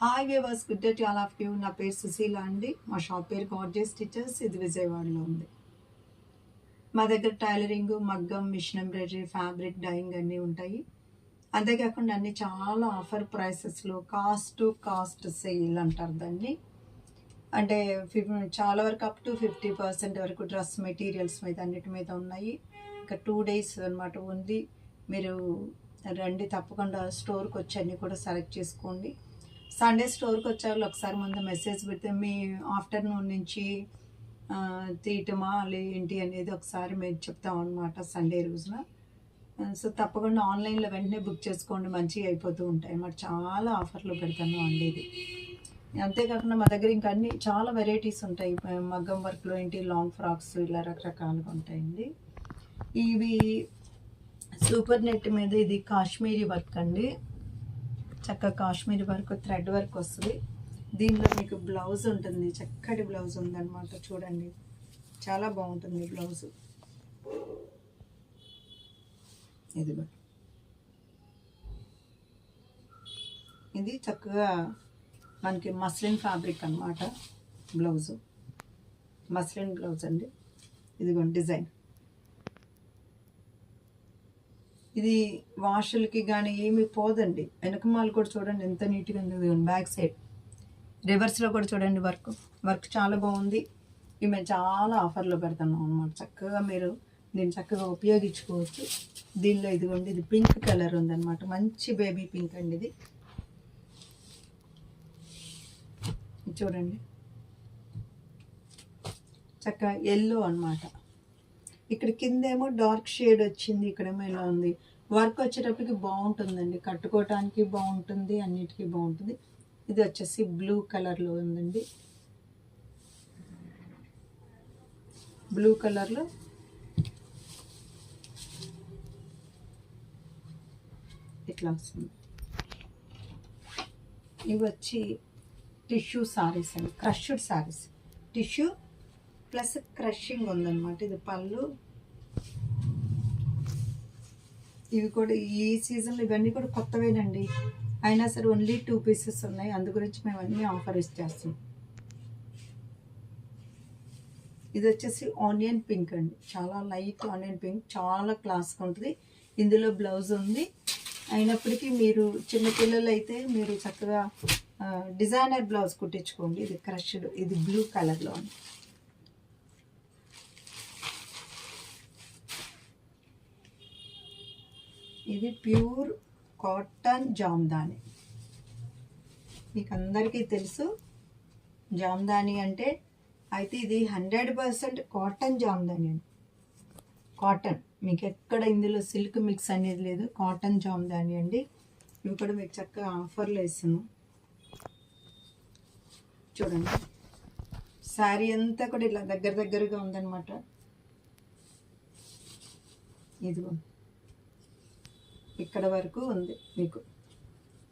Hi viewers, good day to all of you. నా పేరు సుశీల అండి. మా షాప్ పేరు గార్జియస్ స్టిచెస్. ఇది విజయవాడలో ఉంది. మా దగ్గర టైలరింగ్, మగ్గం, మిషన్ ఎంబ్రాయిడరీ, ఫ్యాబ్రిక్ డైయింగ్ అన్నీ ఉంటాయి. అంతేకాకుండా అన్నీ చాలా ఆఫర్ ప్రైసెస్లో కాస్ట్ సేల్ అంటారు దాన్ని. అంటే చాలా వరకు అప్ టు 50% వరకు డ్రెస్ మెటీరియల్స్ మీద అన్నిటి మీద ఉన్నాయి. ఇంకా 2 days అనమాట ఉంది. మీరు రండి, తప్పకుండా స్టోర్కి వచ్చి అన్నీ కూడా సెలెక్ట్ చేసుకోండి. సండే స్టోర్కి వచ్చేవాళ్ళు ఒకసారి ముందు మెసేజ్ పెడితే మీ ఆఫ్టర్నూన్ నుంచి తీయటమా ఏంటి అనేది ఒకసారి మేము చెప్తాం అనమాట సండే రోజున. సో తప్పకుండా ఆన్లైన్లో వెంటనే బుక్ చేసుకోండి, మంచిగా అయిపోతూ ఉంటాయి అన్నమాట. చాలా ఆఫర్లు పెడతాను అండి ఇది. అంతేకాకుండా మా దగ్గర ఇంకా అన్ని చాలా వెరైటీస్ ఉంటాయి. మగ్గం వర్క్లో ఏంటి, లాంగ్ ఫ్రాక్స్ ఇలా రకరకాలుగా ఉంటాయండి. ఇవి సూపర్ నెట్ మీద ఇది కాశ్మీరీ వర్క్ అండి. చక్కగా కాశ్మీరీ వర్క్, థ్రెడ్ వర్క్ వస్తుంది. దీనిలో మీకు బ్లౌజ్ ఉంటుంది, చక్కటి బ్లౌజ్ ఉందన్నమాట. చూడండి, చాలా బాగుంటుంది బ్లౌజ్. ఇదిగో ఇది చక్కగా మనకి మస్లిన్ ఫ్యాబ్రిక్ అన్నమాట. బ్లౌజు మస్లిన్ బ్లౌజ్ అండి. ఇదిగోండి డిజైన్. ఇది వాషులకి కానీ ఏమి పోదండి. వెనకమాలు కూడా చూడండి ఎంత నీట్గా ఉంది. బ్యాక్ సైడ్ రివర్స్లో కూడా చూడండి వర్క్ చాలా బాగుంది. ఇవి మేము చాలా ఆఫర్లో పెడుతున్నాం అన్నమాట. చక్కగా మీరు దీన్ని చక్కగా ఉపయోగించుకోవచ్చు. దీనిలో ఇదిగోండి, ఇది పింక్ కలర్ ఉందన్నమాట. మంచి బేబీ పింక్ అండి ఇది. చూడండి, చక్కగా ఎల్లో అన్నమాట. ఇక్కడ కిందేమో డార్క్ షేడ్ వచ్చింది, ఇక్కడేమో ఇలా ఉంది. వర్క్ వచ్చేటప్పటికి బాగుంటుందండి, కట్టుకోవటానికి బాగుంటుంది, అన్నిటికీ బాగుంటుంది. ఇది వచ్చేసి బ్లూ కలర్లో ఉందండి. బ్లూ కలర్లో ఇట్లా వస్తుంది. ఇవి వచ్చి టిష్యూ సారీస్ అండి, crushed saris. Tissue plus crushing ఉందన్నమాట. ఇది పళ్ళు. ఇవి కూడా ఈ సీజన్లో ఇవన్నీ కూడా కొత్తవేనండి. అయినా సరే ఓన్లీ 2 pieces ఉన్నాయి, అందు గురించి మేము అన్నీ ఆఫర్ ఇచ్చేస్తాం. ఇది వచ్చేసి ఆనియన్ పింక్ అండి, చాలా లైట్ ఆనియన్ పింక్, చాలా క్లాస్గా ఉంటుంది. ఇందులో బ్లౌజ్ ఉంది. అయినప్పటికీ మీరు చిన్నపిల్లలు అయితే మీరు చక్కగా డిజైనర్ బ్లౌజ్ కుట్టించుకోండి. ఇది క్రష్డ్, ఇది బ్లూ కలర్లో ఉంది. ఇది ప్యూర్ కాటన్ జామ్దాని. మీకు అందరికీ తెలుసు జామ్దాని అంటే. అయితే ఇది 100% కాటన్ జామ్దాని అండి. కాటన్, మీకు ఎక్కడ ఇందులో సిల్క్ మిక్స్ అనేది లేదు. కాటన్ జామ్దాని అండి. ఇవి కూడా మీకు చక్కగా ఆఫర్లో ఇస్తున్నాం. చూడండి, శారీ అంతా కూడా ఇలా దగ్గరగా ఉందన్నమాట. ఇదిగో ఇక్కడ వరకు ఉంది, మీకు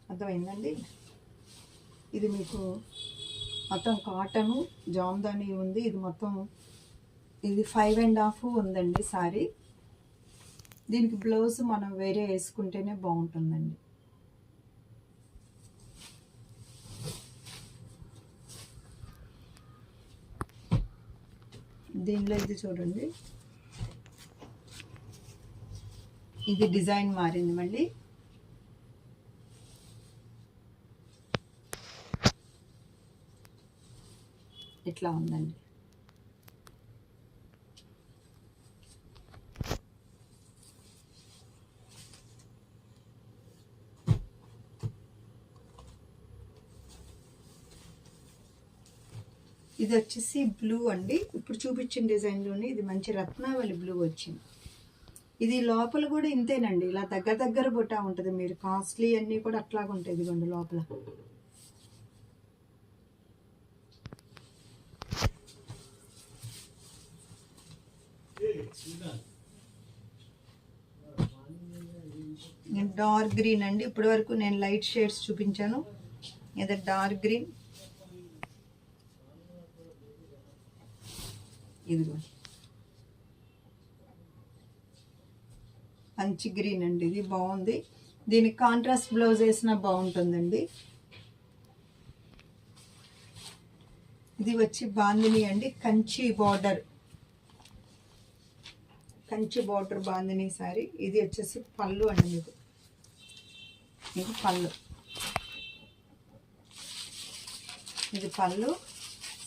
అర్థమైందండి. ఇది మీకు మొత్తం కాటను జామ్దాని ఉంది. ఇది మొత్తం ఇది 5.5 ఉందండి సారీ. దీనికి బ్లౌజ్ మనం వేరే వేసుకుంటేనే బాగుంటుందండి. దీనిలో ఇది చూడండి, ఇది డిజైన్ మారింది మళ్ళీ. ఇట్లా ఉందండి. ఇది వచ్చేసి బ్లూ అండి. ఇప్పుడు చూపించిన డిజైన్లోనే ఇది మంచి రత్నావళి బ్లూ వచ్చింది. ఇది లోపల కూడా ఇంతేనండి, ఇలా దగ్గర బుట్ట ఉంటుంది. మీరు కాస్ట్లీ అన్నీ కూడా అట్లాగా ఉంటాయి. ఇదిగోండి లోపల. డార్క్ గ్రీన్ అండి. ఇప్పటి వరకు నేను లైట్ షేడ్స్ చూపించాను. ఇది డార్క్ గ్రీన్. ఇదిగో మంచి గ్రీన్ అండి, ఇది బాగుంది. దీనికి కాంట్రాస్ట్ బ్లౌజ్ వేసినా బాగుంటుందండి. ఇది వచ్చి బాందిని అండి, కంచి బార్డర్ బాందిని శారీ. ఇది వచ్చేసి పళ్ళు అండి మీకు. ఇది పళ్ళు, ఇది పళ్ళు.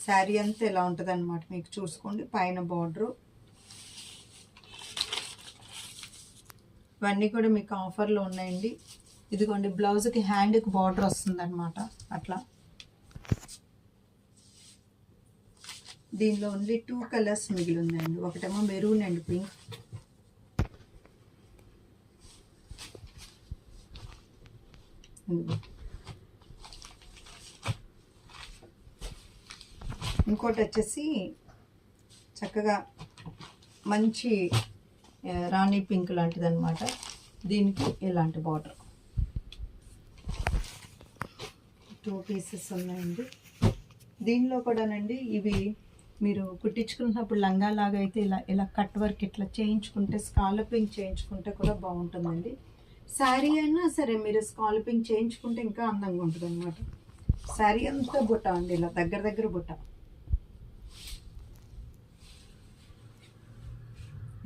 శారీ అంతా ఎలా ఉంటుంది అనమాట మీకు చూసుకోండి. పైన బార్డరు ఇవన్నీ కూడా మీకు ఆఫర్లో ఉన్నాయండి. ఇదిగోండి బ్లౌజ్కి హ్యాండ్కి బార్డర్ వస్తుంది అనమాట. అట్లా దీనిలో ఓన్లీ 2 కలర్స్ మిగిలి ఉన్నాయండి. ఒకటేమో మెరూన్ అండ్ పింక్, ఇంకోటి వచ్చేసి చక్కగా మంచి రాణి పింక్ లాంటిది అనమాట. దీనికి ఇలాంటి బార్డర్. 2 పీసెస్ ఉన్నాయండి. దీనిలో కూడానండి ఇవి మీరు కుట్టించుకున్నప్పుడు లంగా లాగా అయితే ఇలా కట్ వర్క్ ఇట్లా చేయించుకుంటే, స్కాలపింగ్ చేయించుకుంటే కూడా బాగుంటుందండి. శారీ అయినా సరే మీరు స్కాలపింగ్ చేయించుకుంటే ఇంకా అందంగా ఉంటుంది అనమాట. శారీ అంతా బుట్ట అండి, ఇలా దగ్గర బుట్ట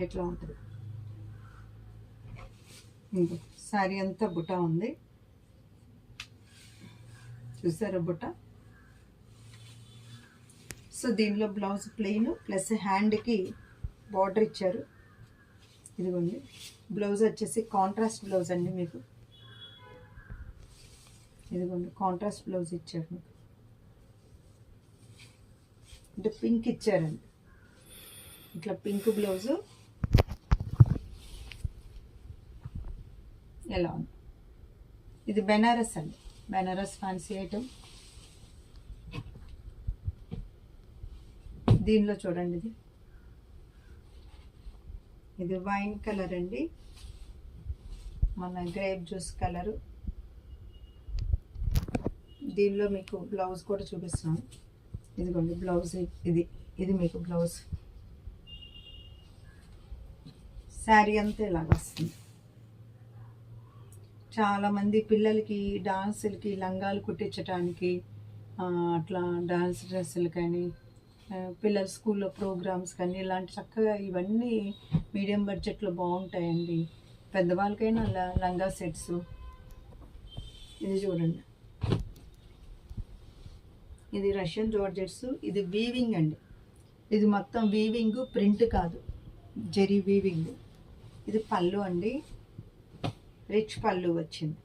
ఎట్లా ఉంటుంది. ఇంకో శారీ అంతా బుట్ట ఉంది, చూసారా బుట్ట. సో దీనిలో బ్లౌజ్ ప్లెయిన్ ప్లస్ హ్యాండ్కి బార్డర్ ఇచ్చారు. ఇదిగోండి బ్లౌజ్ వచ్చేసి కాంట్రాస్ట్ బ్లౌజ్ అండి మీకు. ఇదిగోండి కాంట్రాస్ట్ బ్లౌజ్ ఇచ్చారు మీకు, అంటే పింక్ ఇచ్చారండి. ఇట్లా పింక్ బ్లౌజు ఎలా ఉంది. ఇది బెనారస్ అండి, బెనారస్ ఫ్యాన్సీ ఐటమ్. దీనిలో చూడండి, ఇది వైన్ కలర్ అండి, మన గ్రేప్ జ్యూస్ కలరు. దీనిలో మీకు బ్లౌజ్ కూడా చూపిస్తున్నాను. ఇదిగోండి బ్లౌజ్, ఇది మీకు బ్లౌజ్. శారీ అంతా ఇలాగ వస్తుంది. చాలామంది పిల్లలకి డాన్సులకి లంగాలు కుట్టించడానికి, అట్లా డాన్స్ డ్రెస్సులు కానీ, పిల్లల స్కూల్లో ప్రోగ్రామ్స్ కానీ, ఇలాంటి చక్కగా ఇవన్నీ మీడియం బడ్జెట్లో బాగుంటాయండి. పెద్దవాళ్ళకైనా లంగా సెట్స్. ఇది చూడండి, ఇది రష్యన్ జార్జెట్స్. ఇది వీవింగ్ అండి, ఇది మొత్తం వీవింగ్, ప్రింట్ కాదు, జరీ వీవింగ్. ఇది పళ్ళు అండి, రిచ్ పళ్ళు వచ్చింది.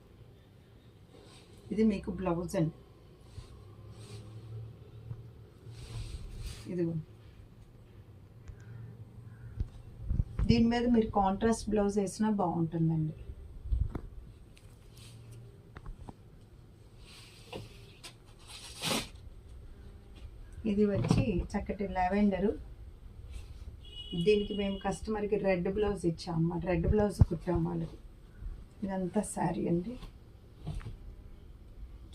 ఇది మీకు బ్లౌజ్ అండి. ఇదిగో దీని మీద మీరు కాంట్రాస్ట్ బ్లౌజ్ వేసినా బాగుంటుందండి. ఇది వచ్చి చక్కటి లావెండరు. దీనికి మేము కస్టమర్కి రెడ్ బ్లౌజ్ ఇచ్చాము, రెడ్ బ్లౌజ్ కుట్టాము వాళ్ళకి. ఇదంతా శారీ అండి,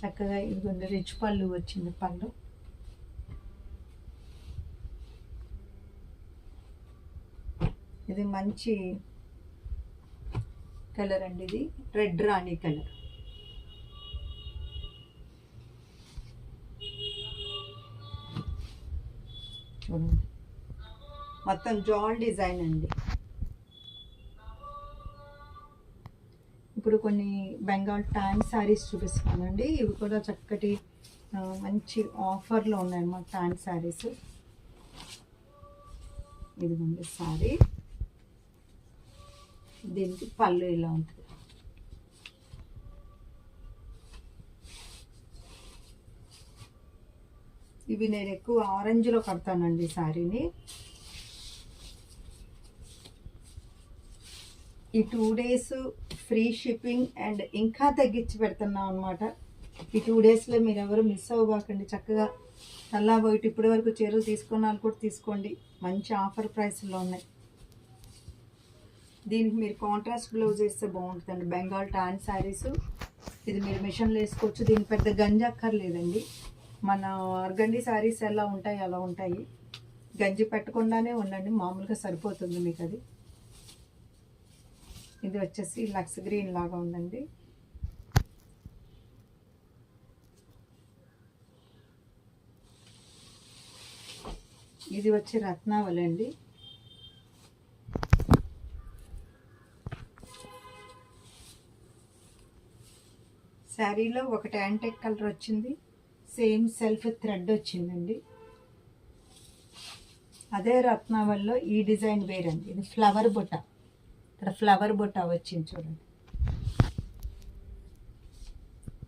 చక్కగా ఇదిగోండి రిచ్ పళ్ళు వచ్చింది. పళ్ళు ఇది మంచి కలర్ అండి, ఇది రెడ్ రాణి కలర్. చూడండి మొత్తం జాల్ డిజైన్ అండి. ఇప్పుడు కొన్ని బెంగాల్ ట్యాన్ శారీస్ చూపిస్తానండి. ఇవి కూడా చక్కటి మంచి ఆఫర్లో ఉన్నాయన్నమాట ట్యాన్ శారీస్. ఇదిగోండి శారీ, దీనికి పళ్ళు ఇలా ఉంటుంది. ఇవి నేను ఎక్కువ ఆరెంజ్లో కడతానండి శారీని. ఈ 2 days ఫ్రీ షిప్పింగ్ అండ్ ఇంకా తగ్గించి పెడుతున్నాం అనమాట. ఈ 2 daysలో మీరు ఎవరు మిస్ అవ్వకండి. చక్కగా నల్లా బయట ఇప్పటి వరకు చీరలు తీసుకున్న వాళ్ళు కూడా తీసుకోండి, మంచి ఆఫర్ ప్రైస్లో ఉన్నాయి. దీనికి మీరు కాంట్రాస్ట్ బ్లౌజ్ వేస్తే బాగుంటుందండి. బెంగాల్ టాన్ శారీస్, ఇది మీరు మిషన్లో వేసుకోవచ్చు. దీనికి పెద్ద గంజి అక్కర్లేదండి. మన ఆర్గండి శారీస్ ఎలా ఉంటాయి అలా ఉంటాయి. గంజి పెట్టకుండానే ఉండండి, మామూలుగా సరిపోతుంది మీకు అది. ఇది వచ్చేసి లక్స్ గ్రీన్ లాగా ఉందండి. ఇది వచ్చి రత్నావళి అండి. శారీలో ఒకటి యాంటిక్ కలర్ వచ్చింది, సేమ్ సెల్ఫ్ థ్రెడ్ వచ్చిందండి. అదే రత్నావళిలో ఈ డిజైన్ వేరండి. ఇది ఫ్లవర్ బుట్ట, ఇక్కడ ఫ్లవర్ బుట్ట వచ్చింది చూడండి,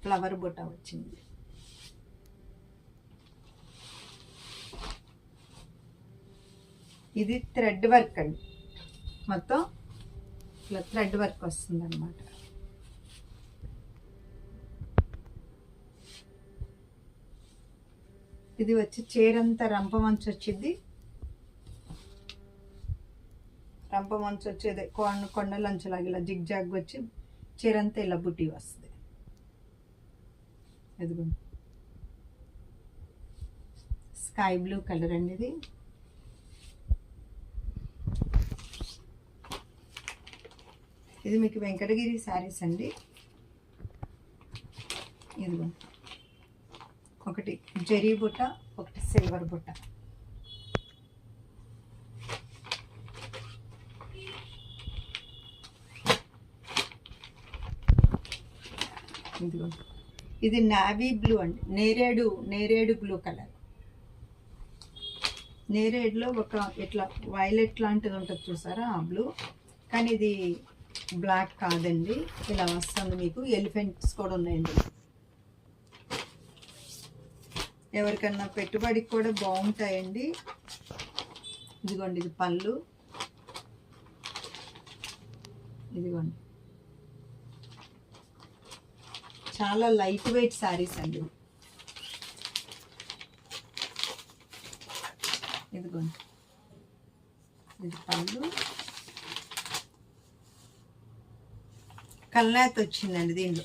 ఫ్లవర్ బుట్ట వచ్చింది. ఇది థ్రెడ్ వర్క్ అండి, మొత్తం ఇట్లా థ్రెడ్ వర్క్ వస్తుంది అన్నమాట. ఇది వచ్చి చీరంతా రంప మంచు వచ్చింది, రంప మంచు వచ్చేది కొండలంచులాగా ఇలా జిగ్ జాగ్ వచ్చి చీరంతా ఇలా బుట్టి వస్తుంది. ఇదిగోండి స్కై బ్లూ కలర్ అండి. ఇది మీకు వెంకటగిరి శారీస్ అండి. ఇదిగోండి ఒకటి జరీ బుట్ట, ఒకటి సిల్వర్ బుట్ట. ఇదిగోండి ఇది నావీ బ్లూ అండి, నేరేడు బ్లూ కలర్. నేరేడులో ఒక ఇట్లా వైలెట్ లాంటిది ఉంటుంది చూసారా, ఆ బ్లూ. కానీ ఇది బ్లాక్ కాదండి, ఇలా వస్తుంది మీకు. ఎలిఫెంట్స్ కూడా ఉన్నాయండి. ఎవరికన్నా పెట్టుబడికి కూడా బాగుంటాయండి. ఇదిగోండి ఇది పళ్ళు, ఇదిగోండి చాలా లైట్ వెయిట్ శారీస్ అండి. ఇదిగోండి ఇది పళ్ళు, కల్నేత వచ్చిందండి దీనిలో,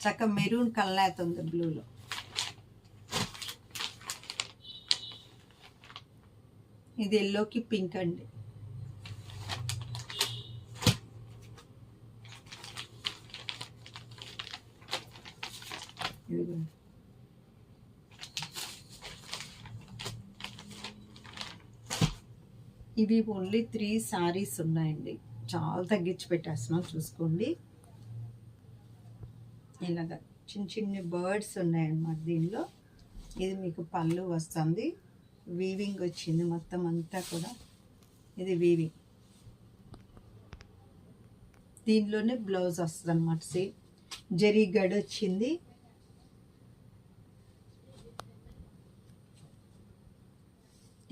చక్క మెరూన్ కల్నేత ఉంది బ్లూలో. ఇది ఎల్లోకి పింక్ అండి. ఇదిగోండి ఇవి ఓన్లీ 3 సారీస్ ఉన్నాయండి, చాలా తగ్గించి పెట్టేస్తున్నాం చూసుకోండి. ఇలాగా చిన్న చిన్న బర్డ్స్ ఉన్నాయన్నమాట దీనిలో. ఇది మీకు పళ్ళు వస్తుంది, వీవింగ్ వచ్చింది మొత్తం అంతా కూడా. ఇది వీవింగ్, దీనిలోనే బ్లౌజ్ వస్తుంది అన్నమాట. సేమ్ జరీ గడ్ వచ్చింది.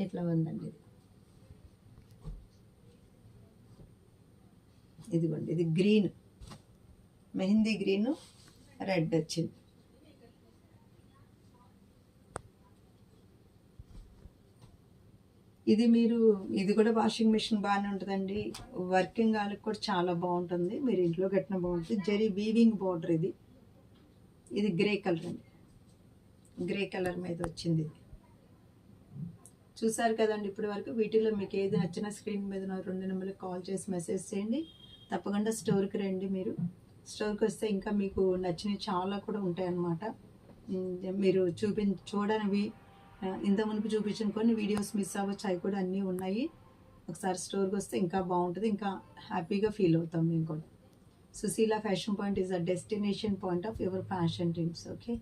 ఇట్లా ఉందండి. ఇదిగోండి ఇది గ్రీన్, మెహందీ గ్రీను, రెడ్ వచ్చింది. ఇది మీరు ఇది కూడా వాషింగ్ మిషన్ బాగానే ఉంటుందండి, వర్కింగ్ వాళ్ళకి కూడా చాలా బాగుంటుంది, మీరు ఇంట్లో కట్టిన బాగుంటుంది. Zari weaving border. ఇది గ్రే కలర్ అండి, గ్రే కలర్ మీద వచ్చింది. ఇది చూసారు కదండి ఇప్పటి వరకు. వీటిలో మీకు ఏది నచ్చినా స్క్రీన్ మీద 2 నెంబర్లకు కాల్ చేసి మెసేజ్ చేయండి. తప్పకుండా స్టోర్కి రండి. మీరు స్టోర్కి వస్తే ఇంకా మీకు నచ్చినవి చాలా కూడా ఉంటాయి అన్నమాట. మీరు చూడనివి, ఇంత మునుపు చూపించిన కొన్ని వీడియోస్ మిస్ అవ్వచ్చు, అవి కూడా అన్నీ ఉన్నాయి. ఒకసారి స్టోర్కి వస్తే ఇంకా బాగుంటుంది, ఇంకా హ్యాపీగా ఫీల్ అవుతాం మేము కూడా. Sushila fashion point is a destination point of your fashion dreams. Okay.